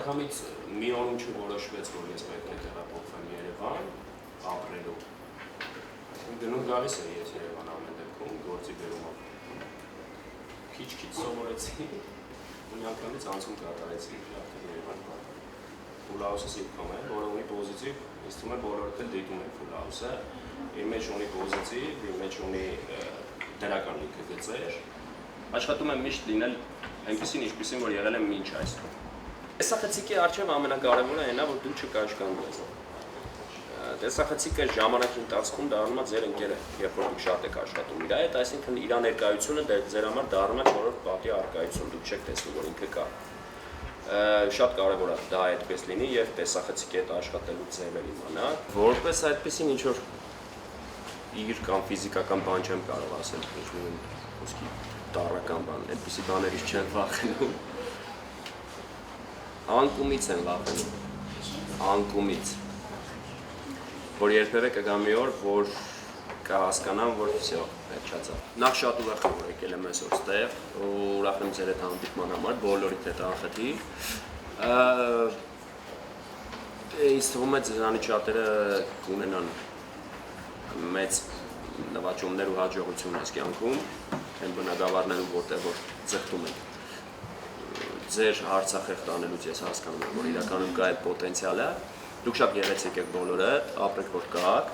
միանգամից մի օրում չորոշվեց, որ ես պետք է տեղափոխվեմ Երևան ապրելու։ Գնում գալիս է ես Երևան ամեն դեպքում գործի բերումով։ Քիչ-քիչ սովորեցի, ու միանգամից անցում կատարեցի Երևան։ Full house-ը սիտկոմ է, որը ունի պոզիտիվ, ինձ թվում է բոլորդ էլ դիտում են full house-ը, իր մեջ ունի պոզիտիվ, իր մեջ ունի դրական լիքը գծեր, աշխատում եմ միշտ լինել այնպիսին, ինչպիսին, որ եղել եմ մինչ այսօր։ Տեսախցիկի առջև ամենակարևորը այն է, որ դու չկաշկանդվես։ Տեսախցիկը ժամանակի ընթացքում դառնում է ձեր ընկերը, երբ որ դուք շատ եք աշխատում իր հետ, այսինքն իր ներկայությունը ձեր համար դառնում է որոշ պատի առկայություն, դուք չեք տեսնում, որ ինքը կա։ Շատ կարևոր է դա այդպես լինի եւ տեսախցիկի հետ աշխատելու ձևեր իմանալ, որպես այդպեսին ինչ որ իր կամ ֆիզիկական բան չեմ կարող ասել, ինչ-որ ոսկի տարրական բան, այդպիսի բաներից չեմ վախենում։ Անկումից եմ վախենում, անկումից, որ երբևէ կգա մի օր, որ կհասկանամ, որ վсё, վերջացավ։ Նախ շատ ուրախ եմ, որ եկել եմ այսօր ստեղ, ուրախ եմ ձեր հետ հանդիպման համար, բոլորիդ հետ անխտի։ Ինձ թվում է ձեզանից շատերը կունենան մեծ նվաճումներ ու հաջողություն այս կյանքում, այն բնագավառներում, որտեղ որ ձգտում են։ Ձեր Արցախ տանելուց ես հասկանում եմ, որ իրականում կա այդ պոտենցիալը։ Դուք շատ գեղեցիկ եք բոլորը, ապրեք որ կաք։